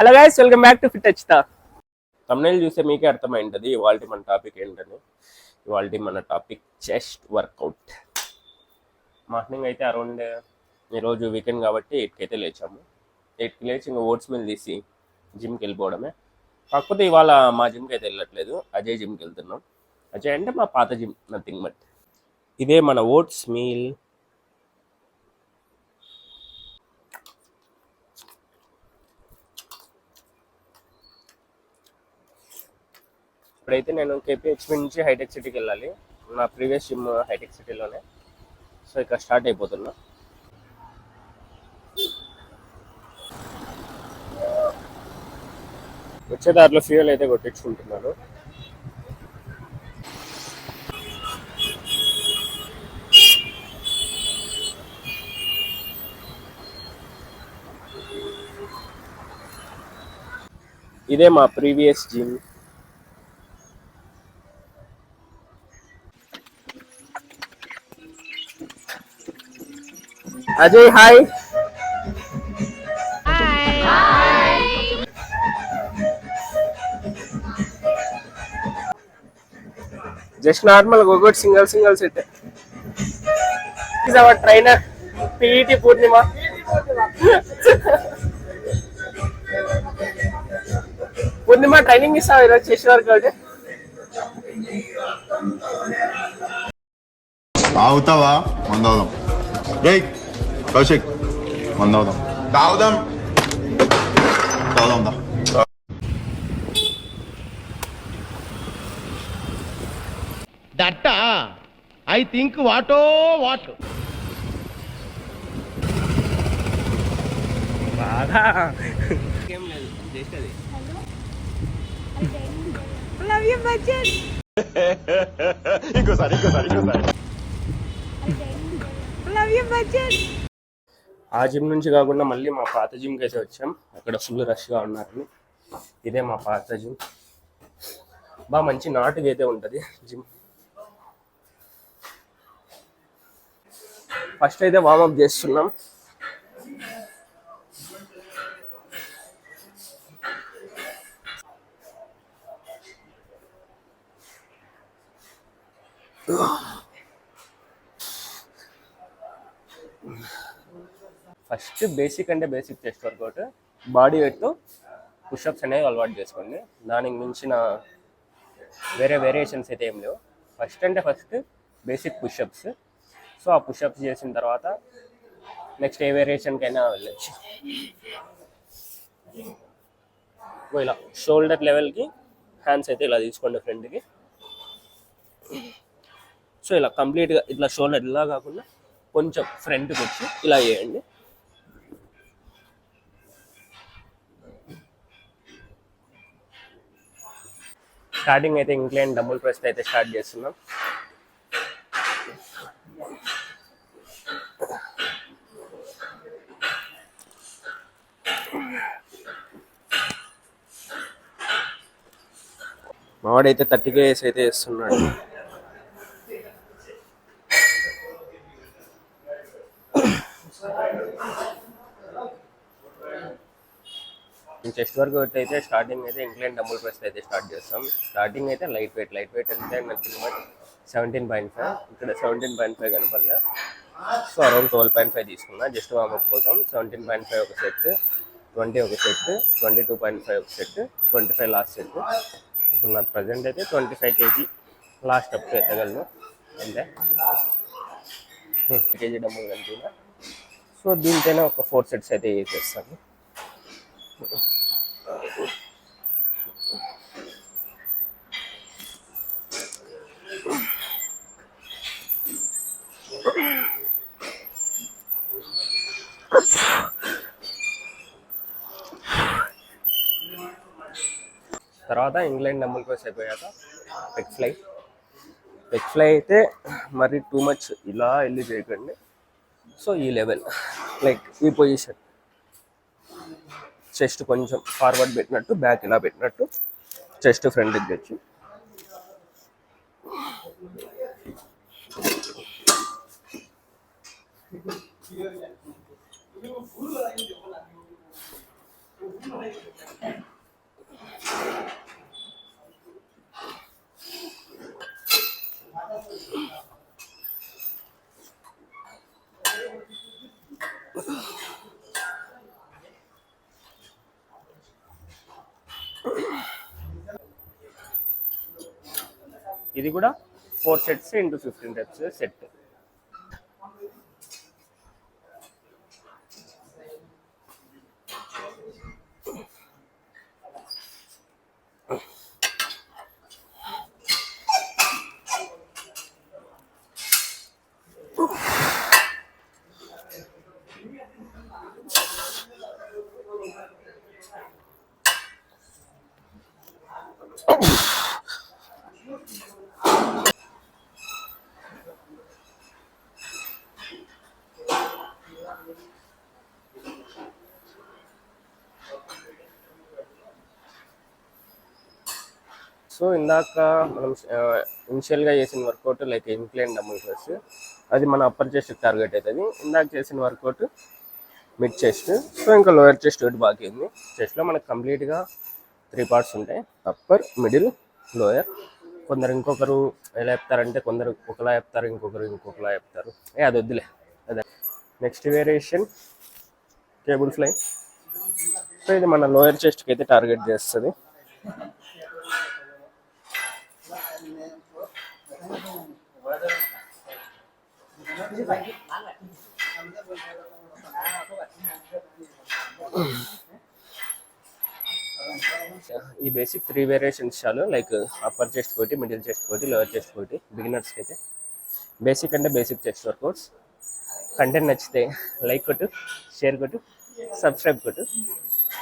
Hello guys, welcome back to fit Achyuta. Thumbnail చూస్తే మీకే అర్థమైంటది ఇవాల్టి మన టాపిక్ ఏంటని. ఇవాల్టి మన టాపిక్ చెస్ట్ వర్కౌట్. మార్నింగ్ అయితే అరౌండ్ ఈరోజు వీకెండ్ కాబట్టి 8కి అయితే లేచాము. 8కి లేచి ఇంకా ఓట్స్ మిల్ తీసి జిమ్కి వెళ్ళిపోవడమే. కాకపోతే ఇవాళ మా జిమ్కి అయితే వెళ్ళట్లేదు, అజయ్ జిమ్కి వెళ్తున్నాం. అజయ్ అంటే మా పాత జిమ్, నథింగ్ బట్. ఇదే మన ఓట్స్ మీల్. ఇప్పుడైతే నేను కేపీహెచ్పి నుంచి హైటెక్ సిటీకి వెళ్ళాలి. నా ప్రీవియస్ జిమ్ హైటెక్ సిటీలోనే. సో ఇక్కడ స్టార్ట్ అయిపోతున్నా. వచ్చే దారిలో ఫ్యూయల్ అయితే కొట్టించుకుంటున్నాను. ఇదే మా previous gym. Ajay hi. Just normal ఒకటి single set. Is our trainer PET Purnima. Purnima training ఇస్తావు ఈరోజు చెస్ట్ వర్కౌట్. తాగుతావా? మందవుదాం. రేయ్ కౌశిక్, మందవుదాం. తాగుదాం తాగుదాం దా. దట్ట ఐ థింక్ వాటో వాట్. బాగా ఏం లేదు, జస్ట్ అది. Love you, Bachchan. ఇంకోసారి Love you, Bachchan. ఆ జిమ్ నుంచి కాకుండా మళ్ళీ మా పాత జిమ్కి అయితే వచ్చాం. అక్కడ ఫుల్ రష్గా ఉన్నారని. ఇదే మా పాత జిమ్. బాగా మంచి నాటుగా అయితే ఉంటుంది జిమ్. ఫస్ట్ అయితే వార్మప్ చేస్తున్నాం. ఫస్ట్ బేసిక్ అంటే బేసిక్ చెస్ట్ వర్కౌట్. బాడీ వెయిట్తో పుషప్స్ అనేవి అలవాటు చేసుకోండి. దానికి మించిన వేరే వేరియేషన్స్ అయితే ఏం లేవు. First basic push-ups. సో ఆ పుషప్స్ చేసిన తర్వాత నెక్స్ట్ ఏ వేరియేషన్కైనా వెళ్ళచ్చు. ఇలా షోల్డర్ లెవెల్కి హ్యాండ్స్ అయితే ఇలా తీసుకోండి ఫ్రంట్కి. సో ఇలా కంప్లీట్గా ఇట్లా షోల్డర్ ఇలా కాకుండా కొంచెం ఫ్రంట్కి వచ్చి ఇలా చేయండి. స్టార్టింగ్ అయితే ఇంక్లైన్ డబుల్ ప్రెస్ అయితే స్టార్ట్ చేస్తున్నాం. మావాడైతే 30 kgs అయితే వేస్తున్నాడు. చెస్ట్ వర్కౌట్ అయితే స్టార్టింగ్ అయితే ఇంక్లైన్ డబుల్ ప్రెస్ అయితే స్టార్ట్ చేస్తాం. స్టార్టింగ్ అయితే లైట్ వెయిట్ అంటే నథింగ్ బట్ 17.5. ఇక్కడ 17.5 కనపడలే. సో అరౌండ్ 12.5 తీసుకున్నా జస్ట్ వార్మప్ కోసం. 17.5 ఒక సెట్, 20 ఒక సెట్, 22.5 ఒక సెట్, 25 లాస్ట్ సెట్. ఇప్పుడు నాకు ప్రజెంట్ అయితే 25 kg లాస్ట్ అప్ ఎత్తగలను అంటే కేజీ డబ్బులు కనిపినా. సో దీంతోనే ఒక 4 సెట్స్ అయితే చేస్తాను. తర్వాత ఇంగ్లాండ్ డబుల్ ప్రెస్ అయిపోయాక పెక్ ఫ్లై అయితే మరి టూ మచ్ ఇలా వెళ్ళి చేయకండి. సో ఈ లెవెల్ లైక్ ఈ పొజిషన్, చెస్ట్ కొంచెం ఫార్వర్డ్ పెట్టినట్టు, బ్యాక్ ఇలా పెట్టినట్టు, చెస్ట్ ఫ్రంట్కి తెచ్చి ఇది కూడా 4 sets into 15 reps set. So ఇందాక మనం ఇనిషియల్గా చేసిన workout like incline dumbbell press, అది మన అప్పర్ చెస్ట్ టార్గెట్ అవుతుంది. ఇందాక చేసిన వర్కౌట్ మిడ్ చెస్ట్. సో ఇంకా లోయర్ చెస్ట్ ఒకటి బాకీ ఉంది. చెస్ట్లో మనకు కంప్లీట్గా 3 పార్ట్స్ ఉంటాయి, అప్పర్, మిడిల్, లోయర్. కొందరు ఇంకొకరు ఎలా చెప్తారంటే కొందరు ఒకలా చెప్తారు, ఇంకొకలా చెప్తారు. అది వద్దులే. అదే next variation cable fly. So ఇది మన లోయర్ చెస్ట్కి అయితే టార్గెట్ చేస్తుంది. ఈ బేసిక్ 3 వేరియేషన్స్ చాలు. లైక్ అప్పర్ చెస్ట్ ఒకటి, మిడిల్ చెస్ట్ ఒకటి, లోయర్ చెస్ట్ ఒకటి. బిగినర్స్కి అయితే బేసిక్ అంటే బేసిక్ చెస్ట్ వర్కౌట్స్. కంటెంట్ నచ్చితే లైక్ కొట్టు, షేర్ కొట్టు, సబ్స్క్రైబ్ కొట్టు.